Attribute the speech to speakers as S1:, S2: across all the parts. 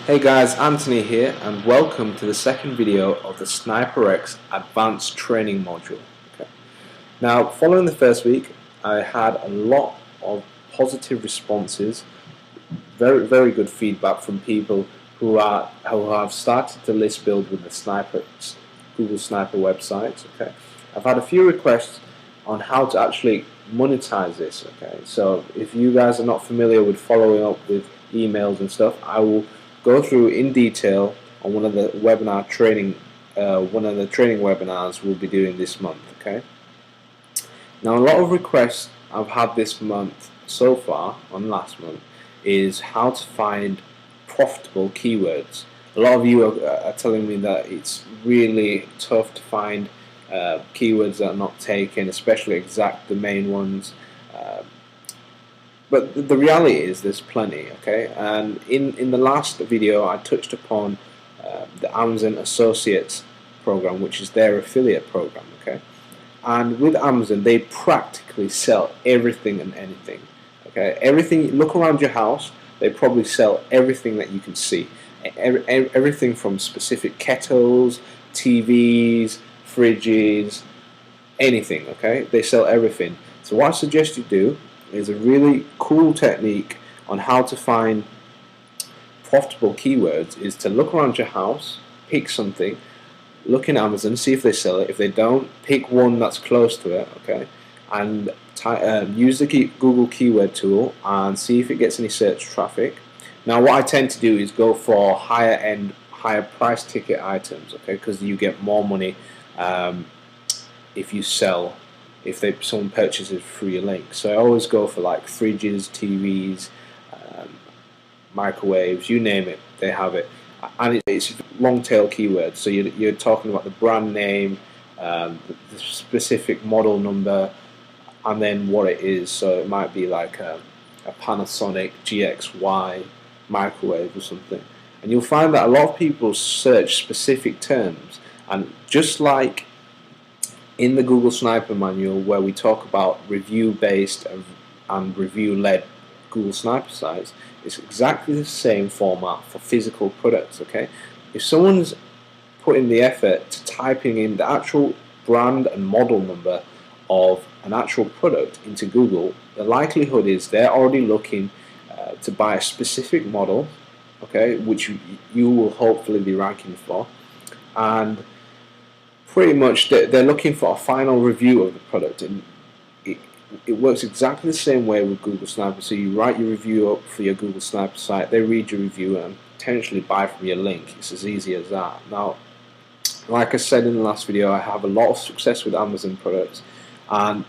S1: Hey guys, Anthony here and welcome to the second video of the sniperx advanced training module. Okay. Now, following the first week, I had a lot of positive responses, very good feedback from people who have started to list build with the sniperx Google Sniper website. Okay. I've had a few requests on how to actually monetize this. Okay, so if you guys are not familiar with following up with emails and stuff, I will go through in detail on one of the training webinars we'll be doing this month. Okay. Now, a lot of requests I've had this month so far, on last month, is how to find profitable keywords. A lot of you are telling me that it's really tough to find keywords that are not taken, especially exact domain ones. But the reality is there's plenty, okay? And in the last video I touched upon the Amazon Associates program, which is their affiliate program, okay? And with Amazon, they practically sell everything and anything, okay? Everything, look around your house, they probably sell everything that you can see. Everything from specific kettles, TVs, fridges, anything, okay? They sell everything. So what I suggest you do is a really cool technique on how to find profitable keywords is to look around your house, pick something, look in Amazon, see if they sell it. If they don't, pick one that's close to it, okay? And use the Google keyword tool and see if it gets any search traffic. Now, what I tend to do is go for higher end, higher price ticket items, okay? Because you get more money if you sell, if someone purchases through your link. So I always go for like fridges, TVs, microwaves, you name it, they have it. And it's long tail keywords, so you're talking about the brand name, the specific model number, and then what it is. So it might be like a Panasonic GXY microwave or something. And you'll find that a lot of people search specific terms, and just like in the Google Sniper manual where we talk about review-based and review-led Google Sniper sites, it's exactly the same format for physical products, okay? If someone's putting the effort to typing in the actual brand and model number of an actual product into Google, the likelihood is they're already looking to buy a specific model, okay, which you will hopefully be ranking for, and pretty much they're looking for a final review of the product. And it works exactly the same way with Google Sniper. So you write your review up for your Google Sniper site, they read your review and potentially buy from your link. It's as easy as that. Now, like I said in the last video, I have a lot of success with Amazon products, and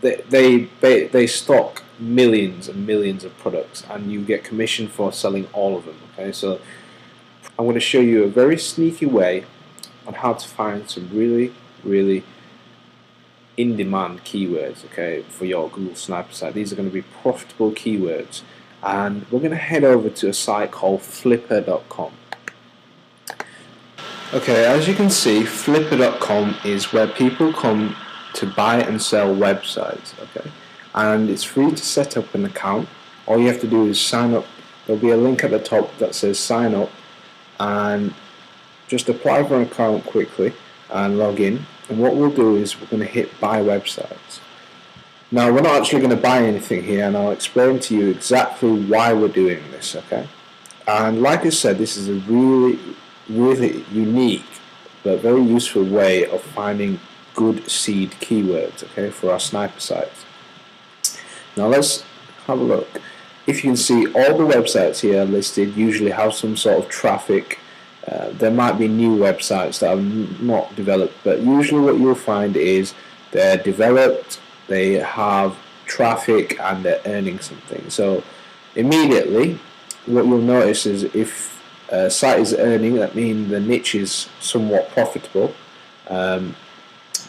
S1: they stock millions and millions of products, and you get commission for selling all of them, okay? So I'm going to show you a very sneaky way on how to find some really in-demand keywords, okay, for your Google Sniper site. These are going to be profitable keywords, and we're going to head over to a site called flipper.com. Okay, as you can see, flipper.com is where people come to buy and sell websites, okay, and it's free to set up an account. All you have to do is sign up. There'll be a link at the top that says sign up, and just apply for an account quickly and log in. And what we'll do is we're going to hit buy websites. Now, we're not actually going to buy anything here, and I'll explain to you exactly why we're doing this, okay? And like I said, this is a really unique but very useful way of finding good seed keywords, okay, for our sniper sites. Now let's have a look. If you can see, all the websites here listed usually have some sort of traffic. There might be new websites that are not developed, but usually what you'll find is they're developed, they have traffic, and they're earning something. So immediately what you'll notice is if a site is earning, that means the niche is somewhat profitable, and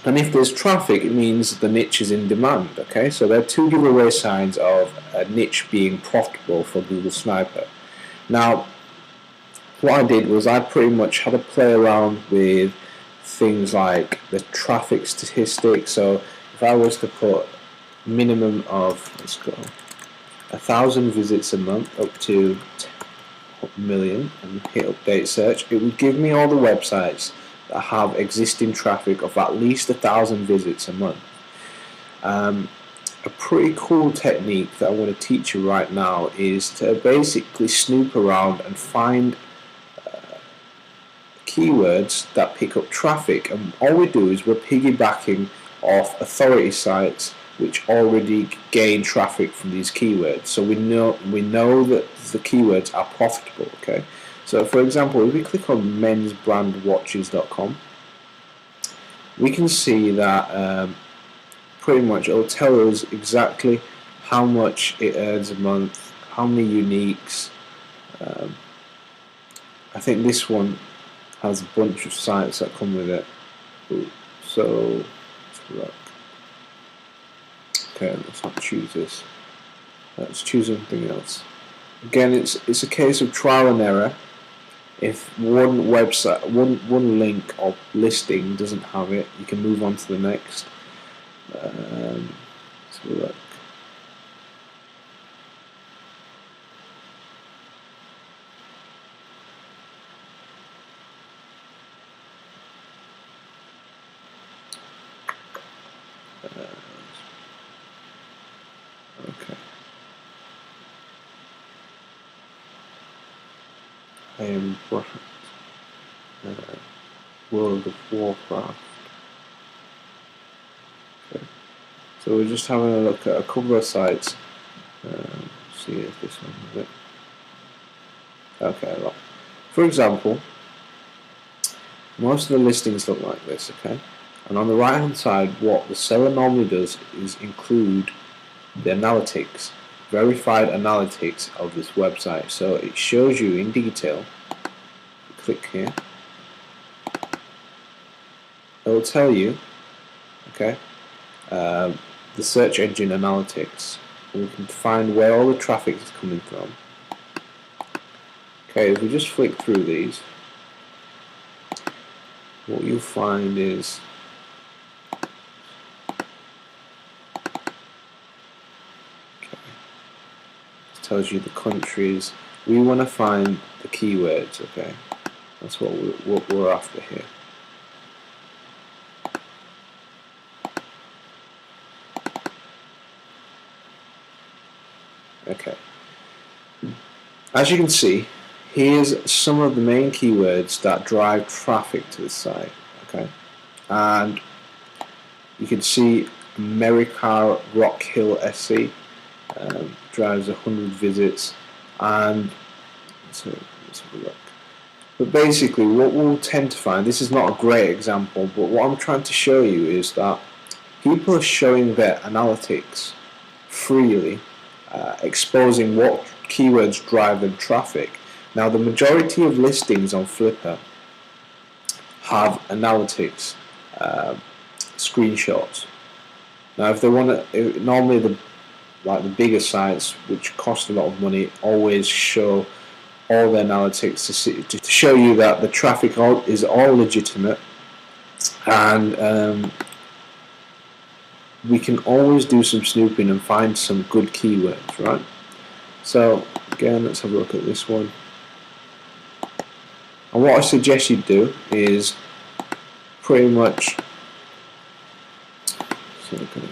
S1: if there's traffic, it means the niche is in demand, okay? So there are two giveaway signs of a niche being profitable for Google Sniper. Now, what I did was I pretty much had to play around with things like the traffic statistics. So if I was to put minimum of, let's go, 1,000 visits a month up to million and hit update search, it would give me all the websites that have existing traffic of at least 1,000 visits a month. A pretty cool technique that I want to teach you right now is to basically snoop around and find keywords that pick up traffic, and all we do is we're piggybacking off authority sites which already gain traffic from these keywords. So we know that the keywords are profitable. Okay, so for example, if we click on mensbrandwatches.com, we can see that pretty much it'll tell us exactly how much it earns a month, how many uniques. I think this one has a bunch of sites that come with it. So let's look. Okay, let's not choose this. Let's choose something else. Again, it's a case of trial and error. If one website, one link or listing doesn't have it, you can move on to the next. Let's look. Okay. I am World of Warcraft. Okay. So we're just having a look at a couple of sites. See if this one is it. Okay, well, for example, most of the listings look like this, okay? And on the right hand side, what the seller normally does is include the analytics, verified analytics of this website. So it shows you in detail. Click here. It will tell you, okay, the search engine analytics. And we can find where all the traffic is coming from. Okay, if we just flick through these, what you'll find is tells you the countries. We want to find the keywords, okay? That's what we're after here. Okay. As you can see, here's some of the main keywords that drive traffic to the site, okay? And you can see America Rock Hill SC. Drives 100 visits, and let's have a look. But basically, what we'll tend to find, this is not a great example, but what I'm trying to show you is that people are showing their analytics freely, exposing what keywords drive them traffic. Now, the majority of listings on Flipper have analytics screenshots. Now, if they want to, normally the bigger sites, which cost a lot of money, always show all the analytics to show you that the traffic is all legitimate, and we can always do some snooping and find some good keywords, right? So again, let's have a look at this one. And what I suggest you do is pretty much, so look at this.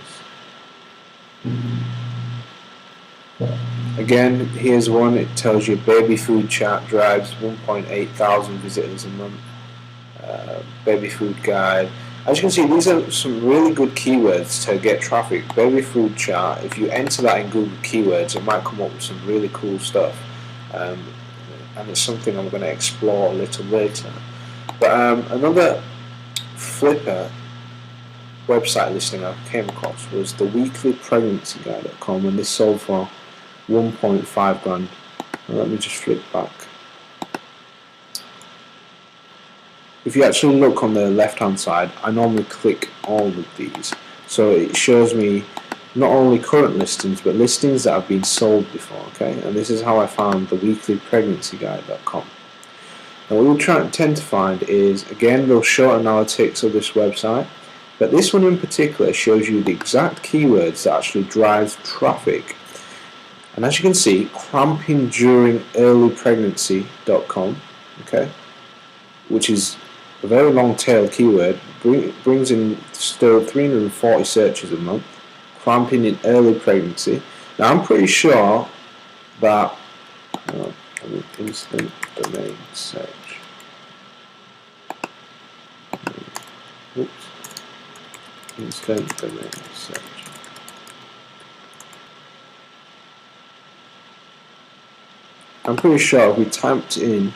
S1: Again, here's one. It tells you baby food chat drives 1.8 thousand visitors a month. Baby food guide. As you can see, these are some really good keywords to get traffic. Baby food chart. If you enter that in Google Keywords, it might come up with some really cool stuff. And it's something I'm going to explore a little later. But another Flipper website listing I came across was the weeklypregnancyguide.com, and this sold for 1.5 grand. Now let me just flip back. If you actually look on the left hand side, I normally click all of these, so it shows me not only current listings but listings that have been sold before, okay? And this is how I found the weeklypregnancyguide.com. Now what we'll tend to find is, again, they'll show analytics of this website, but this one in particular shows you the exact keywords that actually drive traffic. And as you can see, cramping during early pregnancy.com, okay, which is a very long tail keyword, brings in still 340 searches a month. Cramping in early pregnancy. Now I'm pretty sure that instant domain search. Oops. Instant domain search. I'm pretty sure if we typed in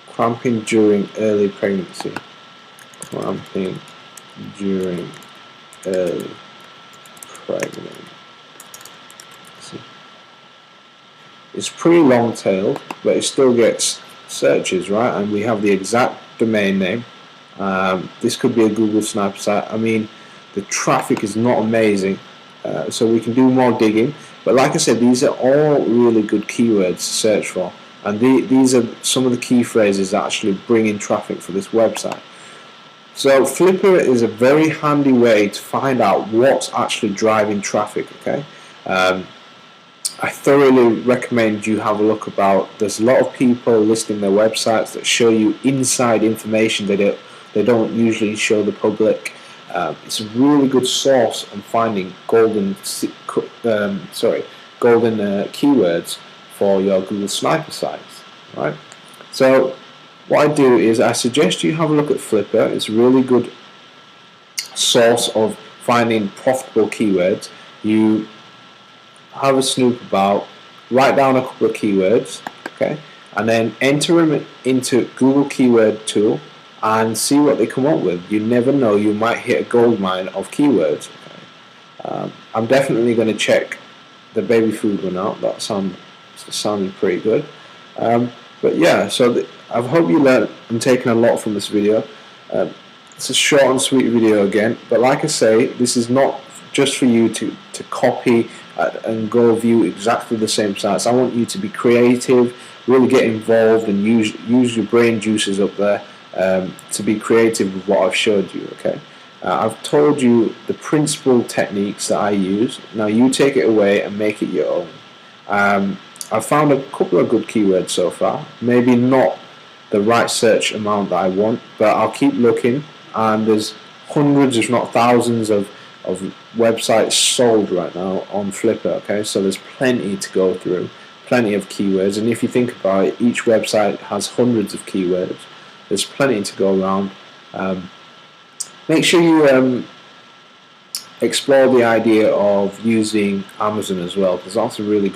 S1: cramping during early pregnancy, cramping during early pregnancy, it's pretty long tailed, but it still gets searches, right? And we have the exact domain name. This could be a Google sniper site. I mean, the traffic is not amazing, so we can do more digging. But like I said, these are all really good keywords to search for, and these are some of the key phrases that actually bring in traffic for this website. So Flipper is a very handy way to find out what's actually driving traffic. Okay, I thoroughly recommend you have a look about. There's a lot of people listing their websites that show you inside information they don't usually show the public. It's a really good source on finding golden keywords for your Google sniper sites, right? So what I do is I suggest you have a look at Flipper. It's a really good source of finding profitable keywords. You have a snoop about, write down a couple of keywords, okay, and then enter them into Google Keyword Tool and see what they come up with. You never know, you might hit a gold mine of keywords. Okay? I'm definitely going to check the baby food one out. That sounded pretty good. But yeah, so I hope you learned and taken a lot from this video. It's a short and sweet video again, but like I say, this is not just for you to copy and go view exactly the same sites. I want you to be creative, really get involved and use your brain juices up there. To be creative with what I've showed you. Okay, I've told you the principal techniques that I use. Now you take it away and make it your own. I've found a couple of good keywords so far. Maybe not the right search amount that I want, but I'll keep looking. And there's hundreds, if not thousands, of websites sold right now on Flipper. Okay, so there's plenty to go through, plenty of keywords. And if you think about it, each website has hundreds of keywords. There's plenty to go around. Make sure you explore the idea of using Amazon as well, because that's a really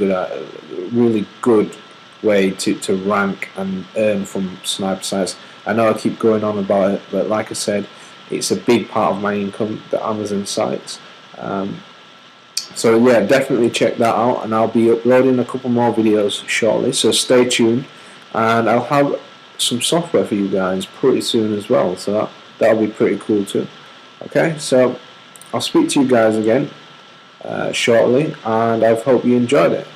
S1: good way to rank and earn from sniper sites. I know I keep going on about it, but like I said, it's a big part of my income, the Amazon sites. So yeah, definitely check that out, and I'll be uploading a couple more videos shortly, so stay tuned, and I'll have some software for you guys pretty soon as well, so that'll be pretty cool too. Okay, so I'll speak to you guys again shortly, and I hope you enjoyed it.